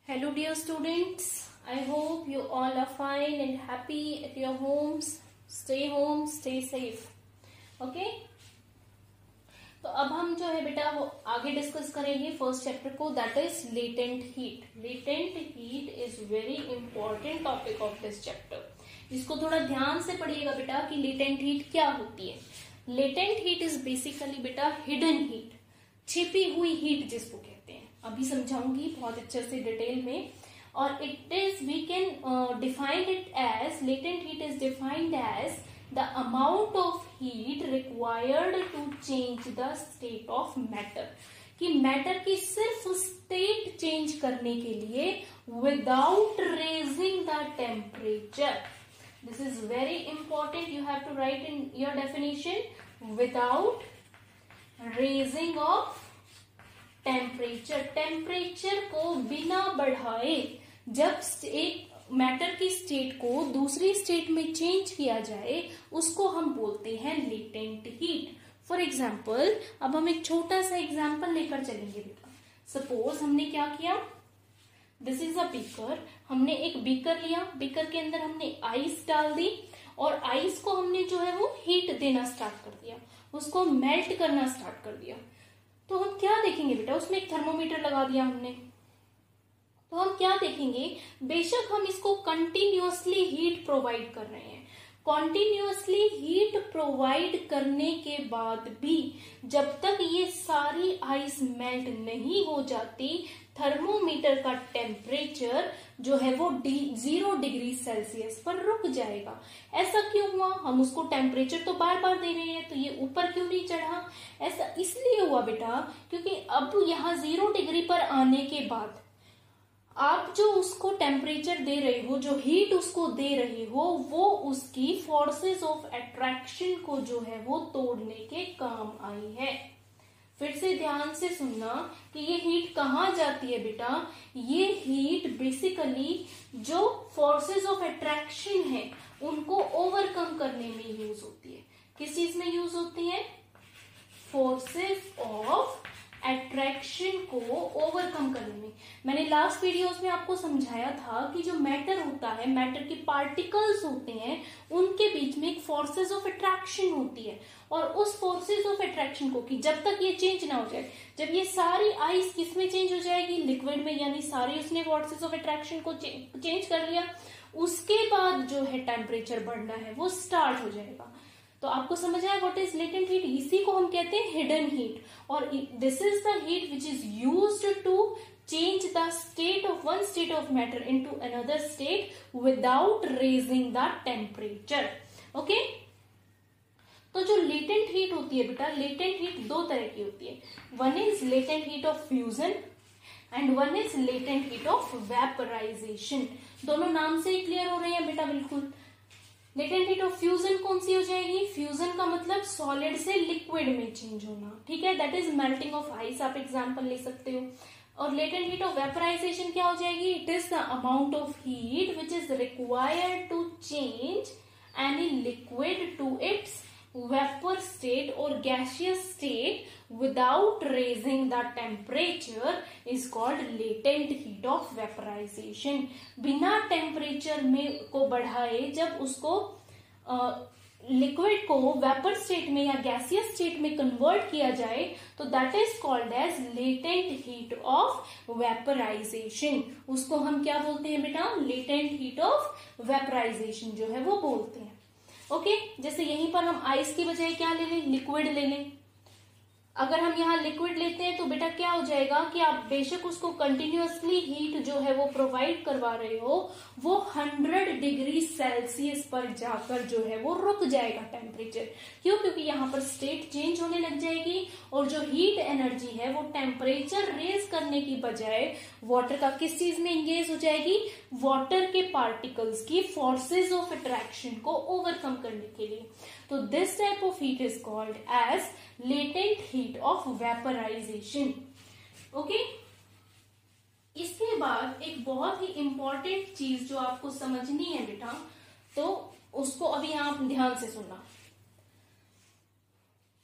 Hello dear students, I hope you all are fine and happy at your homes. Stay home, stay safe. Okay? तो अब हम जो है बेटा वो आगे डिस्कस करेंगे फर्स्ट चैप्टर को, that is latent heat. Latent heat is very important topic of this chapter. इसको थोड़ा ध्यान से पढ़िएगा बेटा कि लेटेंट हीट क्या होती है. लेटेंट हीट इज बेसिकली बेटा हिडन हीट, छिपी हुई हीट जिसको कहते हैं. अभी समझाऊंगी बहुत अच्छे से डिटेल में. और it is we can define it as latent heat is defined as the amount of heat required to change the state of matter. कि मैटर की सिर्फ स्टेट चेंज करने के लिए without raising the temperature. This is very important. You have to write in your definition, without raising of temperature. Temperature को बिना बढ़ाए जब एक मैटर की स्टेट को दूसरी स्टेट में चेंज किया जाए उसको हम बोलते हैं लेटेंट हीट. फॉर एग्जाम्पल अब हम एक छोटा सा एग्जाम्पल लेकर चलेंगे बेटा. सपोज हमने क्या किया, दिस इज अ बीकर. हमने एक बीकर लिया, बीकर के अंदर हमने आइस डाल दी और आइस को हमने जो है वो हीट देना स्टार्ट कर दिया, उसको मेल्ट करना स्टार्ट कर दिया. तो हम क्या देखेंगे बेटा, उसमें एक थर्मोमीटर लगा दिया हमने. तो हम क्या देखेंगे, बेशक हम इसको कंटिन्यूअसली हीट प्रोवाइड कर रहे हैं, कॉन्टिन्यूअसली हीट प्रोवाइड करने के बाद भी जब तक ये सारी आइस मेल्ट नहीं हो जाती थर्मोमीटर का टेम्परेचर जो है वो 0 डिग्री सेल्सियस पर रुक जाएगा. ऐसा क्यों हुआ, हम उसको टेम्परेचर तो बार बार दे रहे हैं तो ये ऊपर क्यों नहीं चढ़ा. ऐसा इसलिए हुआ बेटा क्योंकि अब यहाँ 0 डिग्री पर आने के बाद आप जो उसको टेम्परेचर दे रहे हो, जो हीट उसको दे रहे हो, वो उसकी फोर्सेस ऑफ अट्रैक्शन को जो है वो तोड़ने के काम आई है. फिर से ध्यान से सुनना कि ये हीट कहाँ जाती है बेटा. ये हीट बेसिकली जो फोर्सेस ऑफ अट्रैक्शन है उनको ओवरकम करने में यूज होती है. किस चीज में यूज होती है, फोर्सेस ऑफ अट्रैक्शन को ओवरकम करने में. मैंने लास्ट वीडियोस में आपको समझाया था कि जो मैटर होता है, मैटर के पार्टिकल्स होते हैं, उनके बीच में एक फोर्सेस ऑफ अट्रैक्शन होती है. और उस फोर्सेस ऑफ अट्रैक्शन को कि जब तक ये चेंज ना हो जाए, जब ये सारी आइस किस में चेंज हो जाएगी, लिक्विड में, यानी सारी उसने फोर्सेस ऑफ अट्रैक्शन को चेंज कर लिया, उसके बाद जो है टेम्परेचर बढ़ना है वो स्टार्ट हो जाएगा. तो आपको समझ आया व्हाट इज लेटेंट हीट. इसी को हम कहते हैं हिडन हीट. और this is the heat which is used to change the state of one state of matter into another state without raising the temperature. Okay, तो जो लेटेंट हीट होती है बेटा, लेटेंट हीट दो तरह की होती है. One is latent heat of fusion and one is latent heat of vaporisation. दोनों नाम से ही क्लियर हो रहे हैं बेटा बिल्कुल. लेटेंट हीट ऑफ फ्यूजन कौन सी हो जाएगी, फ्यूजन का मतलब सॉलिड से लिक्विड में चेंज होना, ठीक है, that is melting of ice, आप एग्जांपल ले सकते हो. और लेटेंट हीट ऑफ वेपराइजेशन क्या हो जाएगी, it is the amount of heat which is required to change any liquid to its vapor state or gaseous state without raising the temperature is called latent heat of vaporization. बिना temperature में को बढ़ाए जब उसको liquid को vapour state में या gaseous state में कन्वर्ट किया जाए तो that is called as latent heat of vaporisation. उसको हम क्या बोलते हैं बेटा, लेटेंट हीट ऑफ वेपराइजेशन जो है वो बोलते हैं. ओके, जैसे यहीं पर हम आइस की बजाय क्या ले लें, लिक्विड ले लें. अगर हम यहाँ लिक्विड लेते हैं तो बेटा क्या हो जाएगा कि आप बेशक उसको कंटिन्यूअसली हीट जो है वो प्रोवाइड करवा रहे हो, वो 100 डिग्री सेल्सियस पर जाकर जो है वो रुक जाएगा टेम्परेचर. क्यों, क्योंकि यहाँ पर स्टेट चेंज होने लग जाएगी और जो हीट एनर्जी है वो टेम्परेचर रेज करने की बजाय वाटर का किस चीज में एंगेज हो जाएगी, वाटर के पार्टिकल्स की फोर्सेज ऑफ अट्रैक्शन को ओवरकम करने के लिए. तो this type of heat is called as latent heat of vaporisation. Okay, इसके बाद एक बहुत ही इंपॉर्टेंट चीज जो आपको समझनी है बेटा, तो उसको अभी आप ध्यान से सुनना.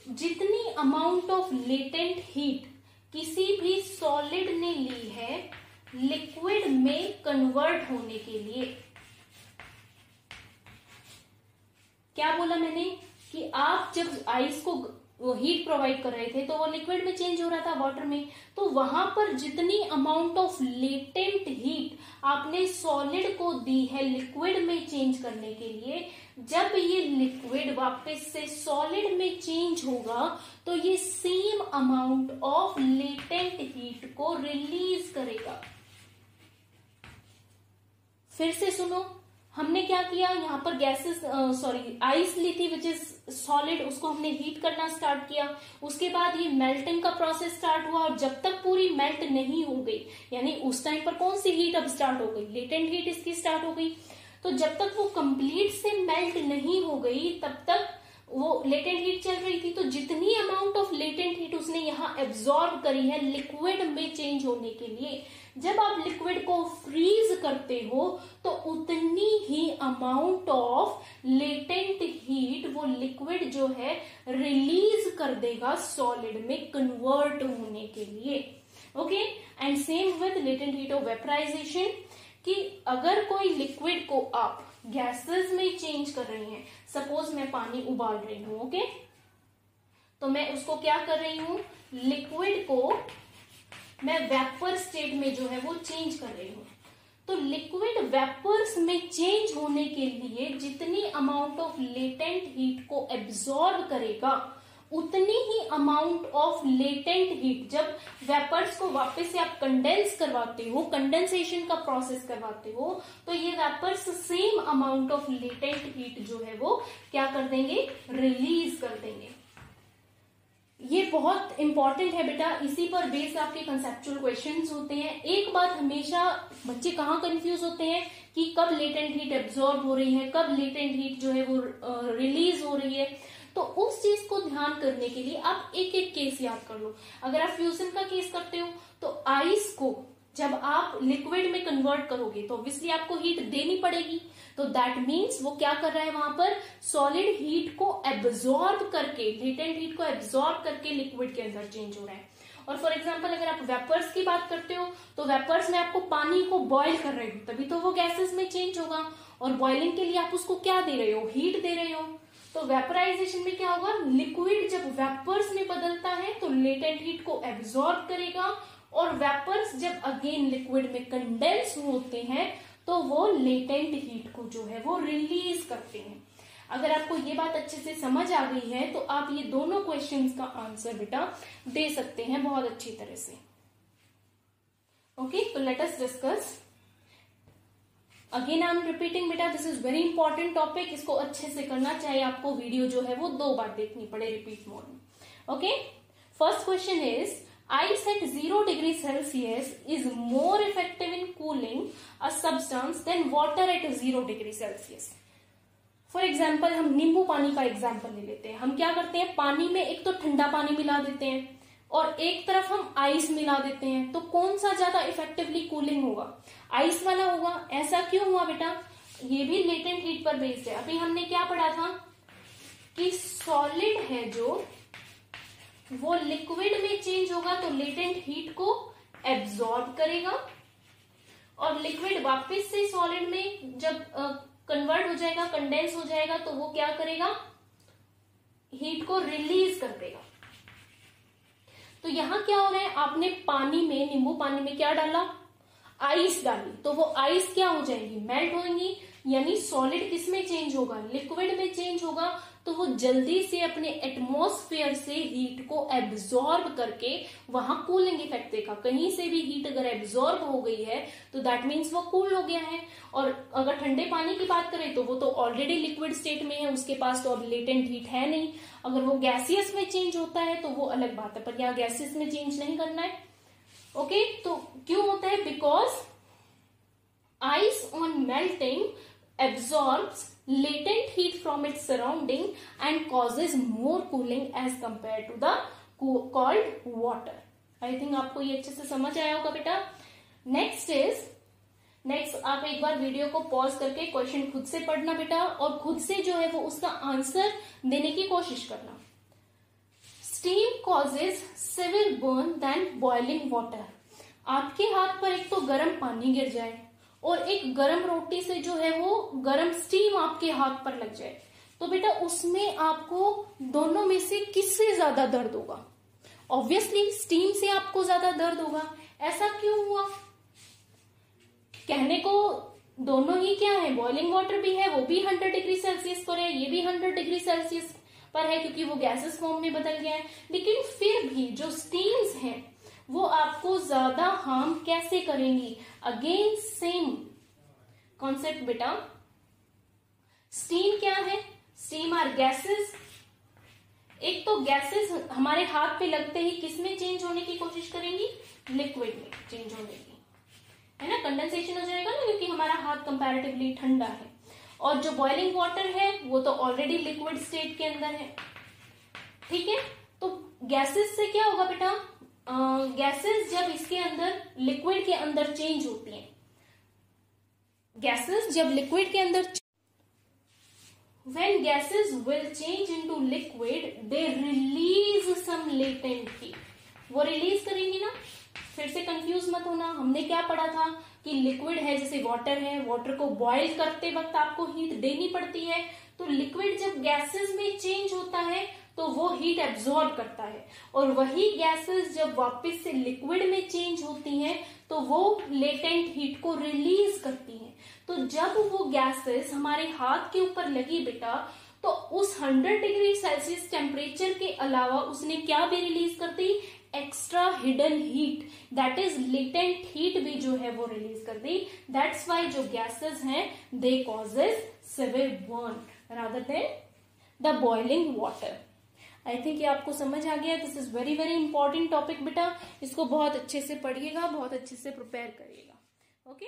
जितनी अमाउंट ऑफ लेटेंट हीट किसी भी सॉलिड ने ली है लिक्विड में कन्वर्ट होने के लिए, क्या बोला मैंने कि आप जब आइस को हीट प्रोवाइड कर रहे थे तो वो लिक्विड में चेंज हो रहा था वाटर में, तो वहां पर जितनी अमाउंट ऑफ लेटेंट हीट आपने सॉलिड को दी है लिक्विड में चेंज करने के लिए, जब ये लिक्विड वापस से सॉलिड में चेंज होगा तो ये same amount of latent heat को रिलीज करेगा। फिर से सुनो, हमने क्या किया, यहाँ पर गैसेस आइस ली थी विच इज सॉलिड, उसको हमने हीट करना स्टार्ट किया। उसके बाद ये मेल्टिंग का प्रोसेस स्टार्ट हुआ और जब तक पूरी मेल्ट नहीं हो गई, यानी उस टाइम पर कौन सी हीट अब स्टार्ट हो गई, लेटेंट हीट इसकी स्टार्ट हो गई। तो जब तक वो कंप्लीट से मेल्ट नहीं हो गई तब तक वो लेटेंट हीट चल रही थी। तो जितनी अमाउंट ऑफ लेटेंट हीट उसने यहाँ एब्जॉर्ब करी है लिक्विड में चेंज होने के लिए, जब आप लिक्विड को फ्रीज करते हो तो उतनी ही अमाउंट ऑफ लेटेंट हीट वो लिक्विड जो है रिलीज कर देगा सॉलिड में कन्वर्ट होने के लिए। Okay, and same with latent heat of vaporisation, कि अगर कोई लिक्विड को आप गैसेस में चेंज कर रही हैं, सपोज मैं पानी उबाल रही हूं, ओके, तो मैं उसको क्या कर रही हूं, लिक्विड को मैं वेपर स्टेट में जो है वो चेंज कर रही हूं। तो लिक्विड वेपर्स में चेंज होने के लिए जितनी अमाउंट ऑफ लेटेंट हीट को एब्जॉर्ब करेगा उतनी ही अमाउंट ऑफ लेटेंट हीट जब वेपर्स को वापस से आप कंडेंस करवाते हो, कंडेंसेशन का प्रोसेस करवाते हो, तो ये vapours same amount of latent heat जो है वो क्या कर देंगे, रिलीज कर देंगे। ये बहुत इंपॉर्टेंट है बेटा, इसी पर बेस्ड आपके कंसेप्चुअल क्वेश्चंस होते हैं। एक बात हमेशा बच्चे कहाँ कंफ्यूज होते हैं कि कब लेटेंट हीट एब्जॉर्ब हो रही है, कब लेटेंट हीट जो है वो रिलीज हो रही है। तो उस चीज को ध्यान करने के लिए आप एक एक केस याद कर लो। अगर आप फ्यूजन का केस करते हो तो आइस को जब आप लिक्विड में कन्वर्ट करोगे तो ऑब्वियसली आपको हीट देनी पड़ेगी। तो दैट मीन्स वो क्या कर रहा है, वहां पर सॉलिड हीट को एब्जॉर्ब करके, लेटेंट हीट को एब्जॉर्ब करके लिक्विड के अंदर चेंज हो रहा है। और फॉर एग्जाम्पल अगर आप वेपर्स की बात करते हो तो वेपर्स में आपको पानी को बॉयल कर रहे हो तभी तो वो गैसेस में चेंज होगा, और बॉइलिंग के लिए आप उसको क्या दे रहे हो, हीट दे रहे हो। तो वेपराइजेशन में क्या होगा, लिक्विड जब वेपर्स में बदलता है तो लेटेंट हीट को एब्जॉर्ब करेगा, और वेपर्स जब अगेन लिक्विड में कंडेंस होते हैं तो वो लेटेंट हीट को जो है वो रिलीज करते हैं। अगर आपको ये बात अच्छे से समझ आ गई है तो आप ये दोनों क्वेश्चंस का आंसर बेटा दे सकते हैं बहुत अच्छी तरह से। ओके, तो let us discuss again. I am repeating बेटा, this is very important topic, इसको अच्छे से करना चाहिए आपको, वीडियो जो है वो 2 बार देखनी पड़े रिपीट मोड में। Okay, first question is ice at 0 degree Celsius is more effective in cooling a substance than water at 0 degree Celsius. For example हम नींबू पानी का एग्जाम्पल ले लेते हैं। हम क्या करते हैं, पानी में एक तो ठंडा पानी मिला देते हैं और एक तरफ हम आइस मिला देते हैं, तो कौन सा ज्यादा इफेक्टिवली कूलिंग होगा, आइस वाला होगा। ऐसा क्यों हुआ बेटा, ये भी लेटेंट हीट पर बेस्ड है। अभी हमने क्या पढ़ा था कि सॉलिड है जो वो लिक्विड में चेंज होगा तो लेटेंट हीट को एब्जॉर्ब करेगा, और लिक्विड वापस से सॉलिड में जब कन्वर्ट हो जाएगा, कंडेंस हो जाएगा, तो वो क्या करेगा, हीट को रिलीज कर देगा। तो यहां क्या हो रहा है, आपने पानी में, नींबू पानी में क्या डाला, आइस डाली, तो वो आइस क्या हो जाएंगी, मेल्ट होंगी, यानी सॉलिड किस में चेंज होगा, लिक्विड में चेंज होगा। तो वो जल्दी से अपने एटमॉस्फेयर से हीट को एब्जॉर्ब करके वहां कूलिंग इफेक्ट देगा। कहीं से भी हीट अगर एब्जॉर्ब हो गई है तो दैट मीन्स वो कूल हो गया है। और अगर ठंडे पानी की बात करें तो वो तो ऑलरेडी लिक्विड स्टेट में है, उसके पास तो अब लेटेंट हीट है नहीं। अगर वो गैसियस में चेंज होता है तो वो अलग बात है, पर यहाँ गैसियस में चेंज नहीं करना है। ओके, तो क्यों होता है, because ice on melting absorbs latent heat from its surrounding and causes more cooling as compared to the cold water. I think आपको ये अच्छे से समझ आया होगा बेटा। नेक्स्ट आप एक बार वीडियो को पॉज करके क्वेश्चन खुद से पढ़ना बेटा, और खुद से जो है वो उसका आंसर देने की कोशिश करना। Steam causes severe burn than boiling water. आपके हाथ पर एक तो गर्म पानी गिर जाए और एक गर्म रोटी से जो है वो गर्म स्टीम आपके हाथ पर लग जाए, तो बेटा उसमें आपको दोनों में से किससे ज्यादा दर्द होगा? ऑब्वियसली स्टीम से आपको ज्यादा दर्द होगा। ऐसा क्यों हुआ? कहने को दोनों ही क्या है, बॉइलिंग वाटर भी है, वो भी 100 डिग्री सेल्सियस पर है, ये भी 100 डिग्री सेल्सियस पर है क्योंकि वो गैसेस फॉर्म में बदल गया है, लेकिन फिर भी जो स्टीम्स हैं वो आपको ज्यादा हार्म कैसे करेंगी? अगेन सेम कॉन्सेप्ट बेटा। स्टीम क्या है? Steam are gases. एक तो गैसेस हमारे हाथ पे लगते ही किसमें चेंज होने की कोशिश करेंगी? लिक्विड में चेंज होने की, है ना, कंडेंसेशन हो जाएगा ना, क्योंकि हमारा हाथ कंपैरेटिवली ठंडा है। और जो बॉइलिंग वाटर है वो तो ऑलरेडी लिक्विड स्टेट के अंदर है, ठीक है। तो गैसेस से क्या होगा बेटा? गैसेस जब इसके अंदर लिक्विड के अंदर चेंज होती हैं, गैसेस जब लिक्विड के अंदर, when gases will change into liquid they release some latent heat। वो रिलीज करेंगी ना, फिर से कंफ्यूज मत होना। हमने क्या पढ़ा था कि लिक्विड है, जैसे वाटर है, वाटर को बॉईल करते वक्त आपको हीट देनी पड़ती है, तो लिक्विड जब गैसेस में चेंज होता है तो वो हीट एब्जॉर्ब करता है, और वही गैसेस जब वापस से लिक्विड में चेंज होती हैं तो वो लेटेंट हीट को रिलीज करती हैं। तो जब वो गैसेस हमारे हाथ के ऊपर लगी बेटा, तो उस 100 डिग्री सेल्सियस टेम्परेचर के अलावा उसने क्या भी रिलीज कर दी? Extra hidden heat, that is latent heat भी जो है वो रिलीज कर दी। दैट्स वाई जो गैसेस हैं they causes severe burn rather than the boiling water. I think ये आपको समझ आ गया। This is very very important topic बेटा, इसको बहुत अच्छे से पढ़िएगा, बहुत अच्छे से प्रिपेयर करिएगा। ओके